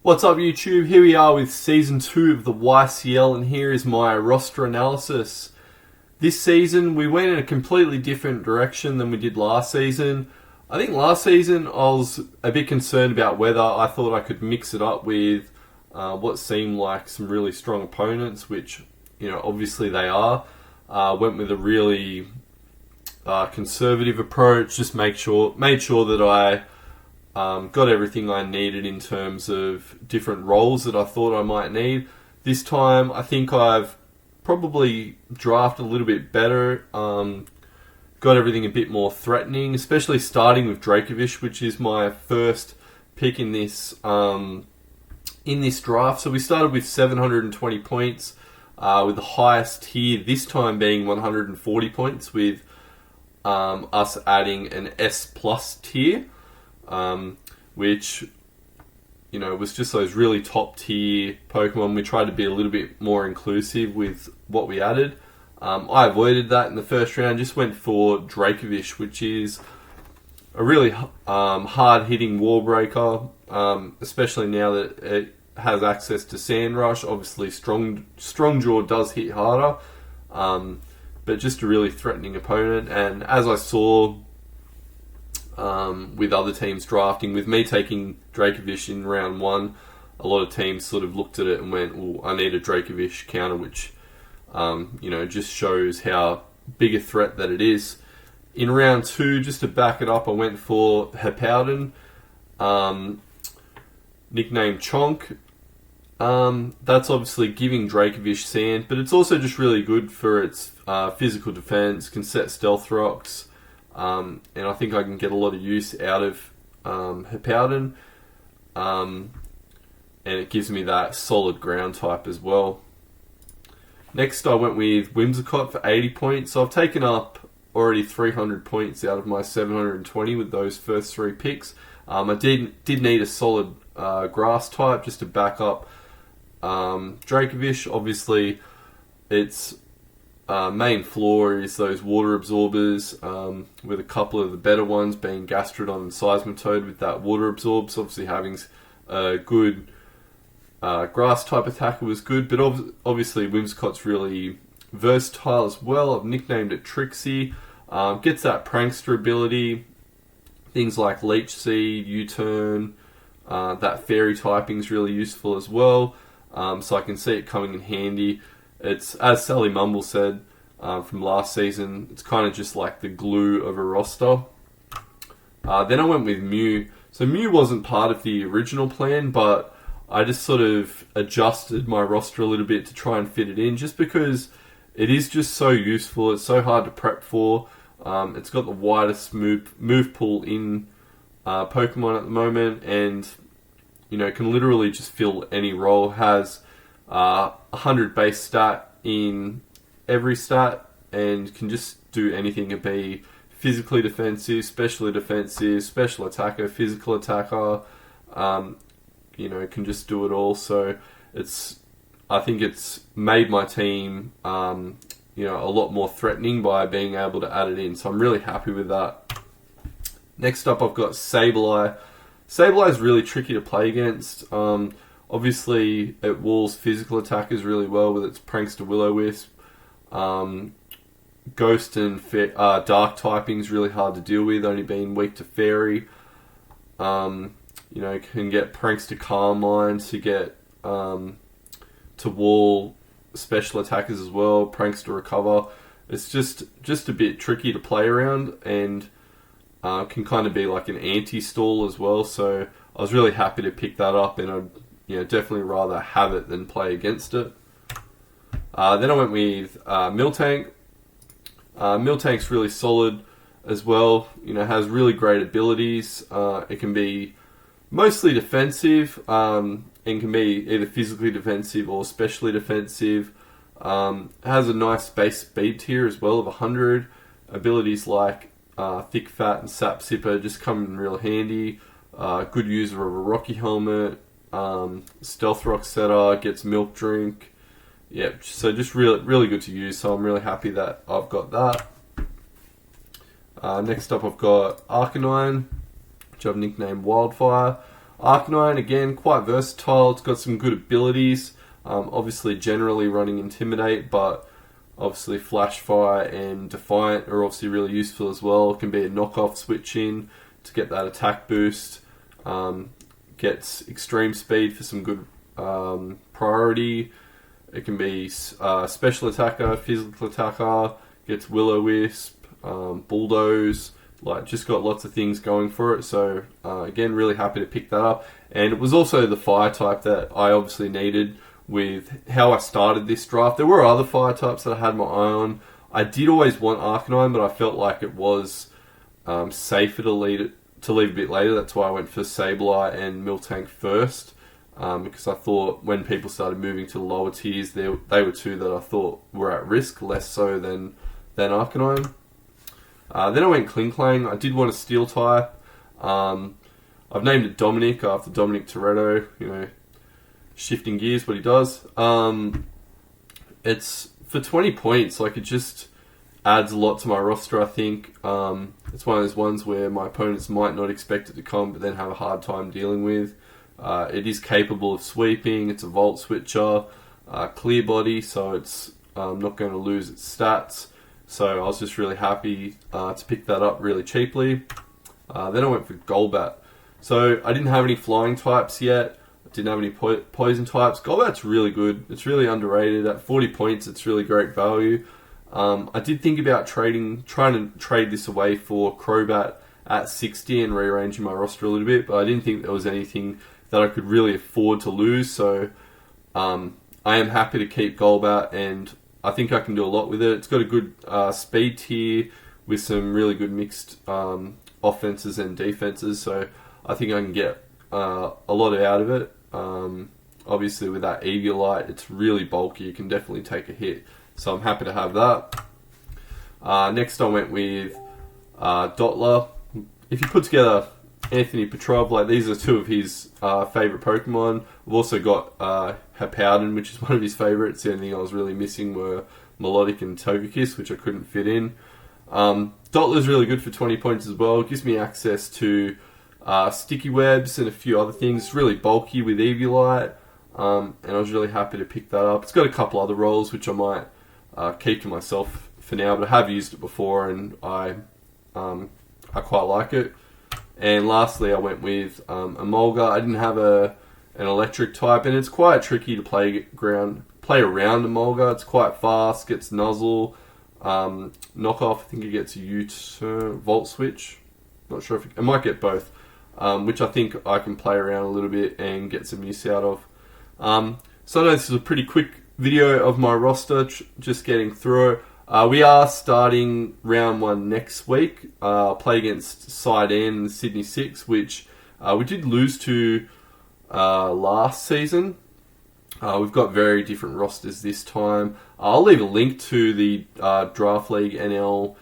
What's up YouTube? Here we are with Season 2 of the YCL and here is my roster analysis. This season we went in a completely different direction than we did last season. I think last season I was a bit concerned about whether I thought I could mix it up with what seemed like some really strong opponents, which obviously they are. Went with a really conservative approach, just made sure that I got everything I needed in terms of different roles that I thought I might need. This time I think I've probably drafted a little bit better, got everything a bit more threatening, especially starting with Dracovic, which is my first pick in this draft. So we started with 720 points, with the highest tier this time being 140 points, with us adding an S plus tier, which was just those really top tier Pokemon. We tried to be a little bit more inclusive with what we added. I avoided that in the first round, just went for Dracovic, which is a really hard hitting wall breaker, especially now that it has access to Sand Rush. Obviously Strong Jaw does hit harder, but just a really threatening opponent. And as I saw with other teams drafting, with me taking Dracovic in round 1, a lot of teams sort of looked at it and went, well, I need a Dracovic counter, which just shows how big a threat that it is. In round 2, just to back it up, I went for Hippowdon, nicknamed Chonk. That's obviously giving Dracovic sand, but it's also just really good for its physical defense, can set Stealth Rocks, and I think I can get a lot of use out of Hippowdon, and it gives me that solid ground type as well. Next I went with Whimsicott for 80 points, so I've taken up already 300 points out of my 720 with those first 3 picks. I did need a solid grass type just to back up Dracovic. Obviously its main flaw is those water absorbers, with a couple of the better ones being Gastrodon and Seismitoad with that water absorbs. Obviously having a good grass type attacker was good, but obviously Whimsicott's really versatile as well. I've nicknamed it Trixie. Gets that prankster ability, things like Leech Seed, U-Turn, that fairy typing is really useful as well, so I can see it coming in handy. It's, as Sally Mumble said from last season, it's kind of just like the glue of a roster. Then I went with Mew. So Mew wasn't part of the original plan, but I just sort of adjusted my roster a little bit to try and fit it in, just because it is just so useful. It's so hard to prep for. It's got the widest move pool in Pokemon at the moment, and can literally just fill any role. Has 100 base stat in every stat, and can just do anything. It be physically defensive, special attacker, physical attacker. Can just do it all. So I think it's made my team a lot more threatening by being able to add it in. So I'm really happy with that. Next up I've got Sableye. Sableye is really tricky to play against. Obviously it walls physical attackers really well with its Prankster Will-O-Wisp. Ghost and Dark typing is really hard to deal with, only being weak to Fairy. Can get Prankster Carmine to get to wall special attackers as well, Prankster Recover. It's just a bit tricky to play around, and can kind of be like an anti-stall as well. So I was really happy to pick that up, and I'd definitely rather have it than play against it. Then I went with Miltank. Miltank's really solid as well. Has really great abilities. It can be mostly defensive, and can be either physically defensive or specially defensive. Has a nice base speed tier as well of 100. Abilities like Thick Fat and Sap Sipper just come in real handy. Good user of a Rocky Helmet. Stealth Rock Setter, gets Milk Drink. Yep, so just really good to use, so I'm really happy that I've got that. Next up I've got Arcanine, which I've nicknamed Wildfire. Arcanine, again, quite versatile. It's got some good abilities. Obviously, generally running Intimidate, but obviously Flash Fire and Defiant are obviously really useful as well. It can be a knockoff switch in to get that attack boost. Gets extreme speed for some good priority. It can be special attacker, physical attacker. Gets Will-O-Wisp, Bulldoze. Like, just got lots of things going for it. So again, really happy to pick that up. And it was also the fire type that I obviously needed with how I started this draft. There were other fire types that I had my eye on. I did always want Arcanine, but I felt like it was safer to leave a bit later. That's why I went for Sableye and Miltank first, because I thought when people started moving to the lower tiers, they were two that I thought were at risk, less so than Arcanine. Then I went Klinklang. I did want a Steel type. I've named it Dominic after Dominic Toretto, shifting gears, what he does. It's for 20 points, like, it just adds a lot to my roster, I think. It's one of those ones where my opponents might not expect it to come, but then have a hard time dealing with. It is capable of sweeping, it's a Volt Switcher, clear body, so it's not going to lose its stats. So I was just really happy to pick that up really cheaply. Then I went for Golbat. So I didn't have any flying types yet. Didn't have any poison types. Golbat's really good. It's really underrated. At 40 points, it's really great value. I did think about trying to trade this away for Crobat at 60 and rearranging my roster a little bit, but I didn't think there was anything that I could really afford to lose. So I am happy to keep Golbat, and I think I can do a lot with it. It's got a good speed tier with some really good mixed offenses and defenses, so I think I can get a lot out of it. Obviously, with that Eviolite, it's really bulky. You can definitely take a hit, so I'm happy to have that. Next, I went with Dottler. If you put together Anthony Petrov, like, these are two of his favourite Pokemon. We've also got Hippowdon, which is one of his favourites. The only thing I was really missing were Melodic and Togekiss, which I couldn't fit in. Dottler's really good for 20 points as well. It gives me access to sticky webs and a few other things. It's really bulky with Eviolite, and I was really happy to pick that up. It's got a couple other roles which I might keep to myself for now, but I have used it before, and I quite like it. And lastly, I went with Emolga. I didn't have an electric type, and it's quite tricky to play around Emolga. It's quite fast, gets Nuzzle, knockoff. I think it gets U-turn, Volt Switch. Not sure if it might get both, which I think I can play around a little bit and get some use out of. So I know this is a pretty quick video of my roster, just getting through it. We are starting round 1 next week. Play against Side N and Sydney Six, which we did lose to last season. We've got very different rosters this time. I'll leave a link to the Draft League NL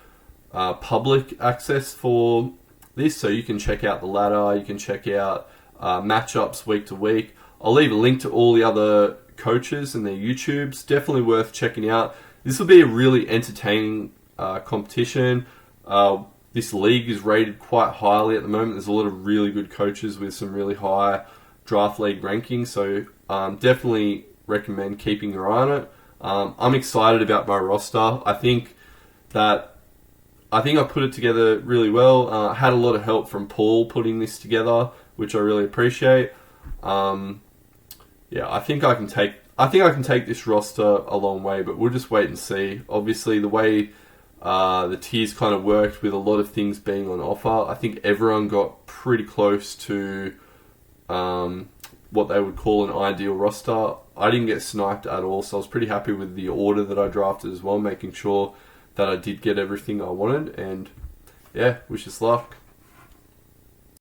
public access for this, so you can check out the ladder, you can check out matchups week to week. I'll leave a link to all the other coaches and their YouTubes. Definitely worth checking out. This will be a really entertaining competition. This league is rated quite highly at the moment. There's a lot of really good coaches with some really high Draft League rankings, so definitely recommend keeping your eye on it. I'm excited about my roster. I think I put it together really well. I had a lot of help from Paul putting this together, which I really appreciate. I think I can take this roster a long way, but we'll just wait and see. Obviously, the way the tiers kind of worked with a lot of things being on offer, I think everyone got pretty close to what they would call an ideal roster. I didn't get sniped at all, so I was pretty happy with the order that I drafted as well, making sure that I did get everything I wanted, and wish us luck.